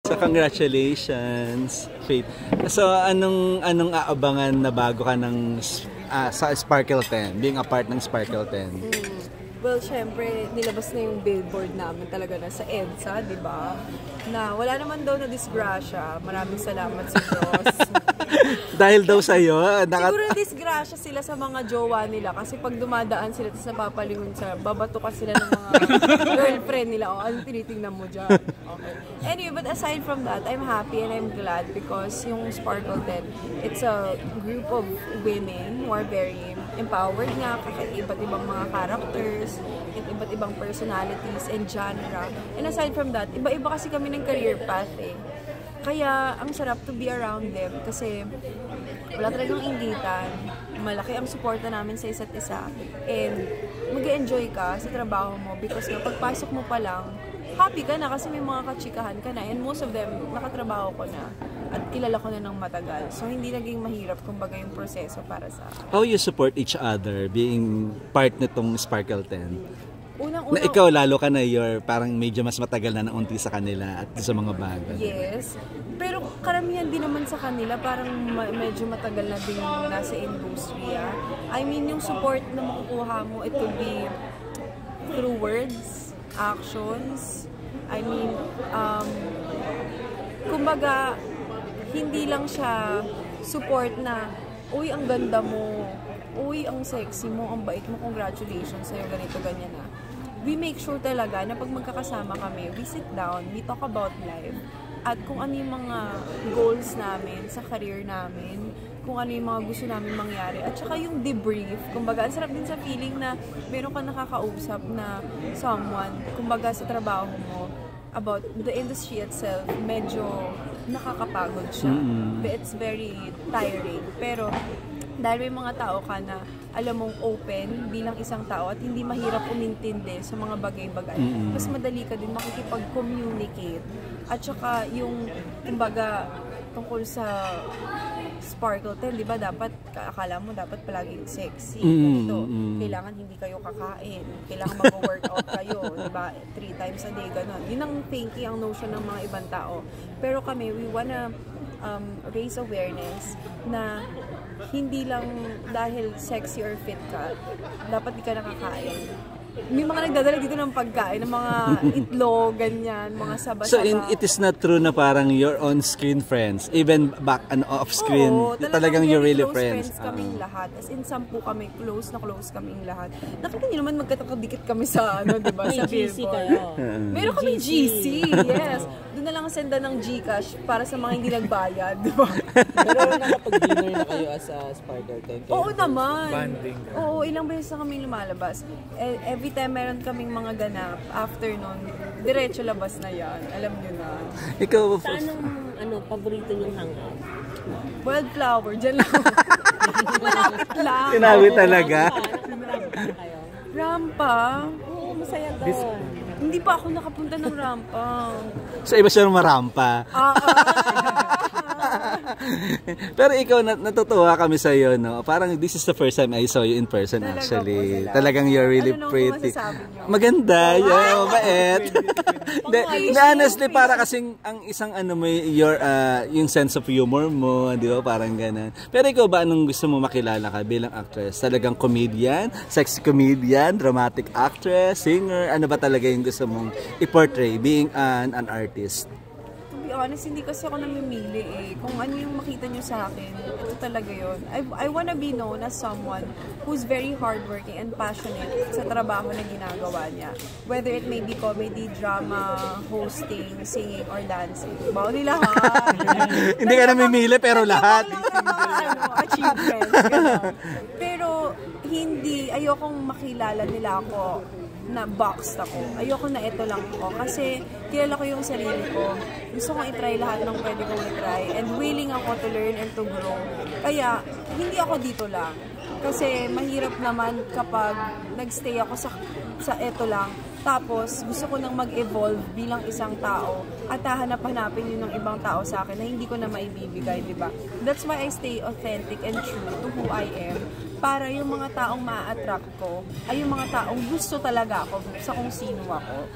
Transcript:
So congratulations, Faith. So anong aabangan na bago ka ng sa Sparkle 10, being a part ng Sparkle 10? Well, syempre, nilabas na yung billboard namin talaga na sa EDSA, di ba? Na wala naman daw na disgrasya. Maraming salamat sa Diyos. Dahil daw sa'yo? Siguro disgrasya sila sa mga jowa nila kasi pag dumadaan sila tapos napapalingon sa babatukan sila ng mga girlfriend nila. O, ano tinitingnan mo dyan? Okay. Anyway, but aside from that, I'm happy and I'm glad because yung Sparkle 10, it's a group of women who are very empowered nga, iba't ibang mga characters, iba't ibang personalities and genre. And aside from that, iba-iba kasi kami ng career path eh. Kaya ang sarap to be around them kasi wala talagang inggitan. Malaki ang suporta namin sa isa't isa. And mag-enjoy ka sa trabaho mo because na pagpasok mo pa lang, happy ka na kasi may mga kachikahan ka na. And most of them, nakatrabaho ko na. At kilala ko na ng matagal. So, hindi naging mahirap kumbaga yung proseso para sa akin. How you support each other being part nitong Sparkle 10? Unang-unang, na ikaw lalo ka na parang medyo mas matagal na naunti sa kanila at sa mga bagay. Yes. Pero karamihan din naman sa kanila parang medyo matagal na din nasa industriya. I mean, yung support na makukuha mo, it could be through words, actions. I mean, kumbaga, hindi lang siya support na, uy, ang ganda mo, uy, ang sexy mo, ang bait mo, congratulations sa'yo, ganito, ganyan na. We make sure talaga na pag magkakasama kami, we sit down, we talk about life, at kung ano yung mga goals namin sa career namin, kung ano yung mga gusto namin mangyari, at saka yung debrief. Kumbaga, ang sarap din sa feeling na meron ka nakakausap na someone, kumbaga sa trabaho mo, about the industry itself, medyo nakakapagod siya. It's very tiring. Pero dahil may mga tao ka na alam mong open bilang isang tao at hindi mahirap umintindi sa mga bagay-bagay, mas madali ka din makikipag-communicate. At saka yung, kumbaga, tungkol sa Sparkle 10, di ba dapat, akala mo dapat palaging sexy. Ganito, kailangan hindi kayo kakain, kailangan mag-workout kayo, di ba, 3 times a day, gano'n. Yun ang thinking, ang notion ng mga ibang tao. Pero kami, we wanna raise awareness na hindi lang dahil sexy or fit ka, dapat di ka nakakain. May mga nagdadala dito ng pagkain, ng mga itlog, ganyan, mga saba-saba. So it is not true na parang your on-screen friends, even back and off-screen, talagang you're really friends. Kaming lahat. As in, 10 kami, close na close kaming lahat. Nakita niyo naman magkatakadikit kami sa, ano, diba, sa billboard. Meron kami GC, yes. Doon na lang senda ng GCash para sa mga hindi nagbayad, diba? Pero nakapag-dinner na kayo as a Sparkle 10? Oo naman. Banding. Oo, ilang beses na kami lumalabas. Every time meron kaming mga ganap, after nun, diretso labas na yan. Alam nyo na. Ikaw, saan ang paborito niyong hangout? Wildflower, dyan lang. Malapit lang. Tinawi talaga. Rampa? Oo, masaya doon. Hindi pa ako nakapunta ng rampa. So iba siya marampa. Pero ikaw, natutuwa kami sa iyo, no? Parang this is the first time I saw you in person. Talaga actually. Po, Talagang you're really pretty. Maganda, yo, mait. Honestly, para kasing ang isang ano mo, yung sense of humor mo, di ba? Parang ganun. Pero ikaw ba, anong gusto mo makilala ka bilang actress? Talagang comedian, sexy comedian, dramatic actress, singer? Ano ba talaga yung gusto mong i-portray being an artist? To be honest, hindi kasi ako namimili eh. Kung ano yung makita nyo sa akin, ito talaga yun. I wanna be known as someone who's very hardworking and passionate sa trabaho na ginagawa niya. Whether it may be comedy, drama, hosting, singing, or dancing. Bawal nila ha? Hindi ka namimili pero lahat. Achievements. Pero hindi, ayokong makilala nila ako na boxed ako. Ayoko na ito lang ko. Kasi kilala ko yung sarili ko. Gusto kong itry lahat ng pwede kong itry. And willing ako to learn and to grow. Kaya, hindi ako dito lang. Kasi mahirap naman kapag nagstay ako sa ito lang. Tapos, gusto ko nang mag-evolve bilang isang tao at hahanap-hanapin yun ng ibang tao sa akin na hindi ko na maibibigay, di ba? That's why I stay authentic and true to who I am. Para yung mga taong ma-attract ko ay yung mga taong gusto talaga ako sa kung sino ako.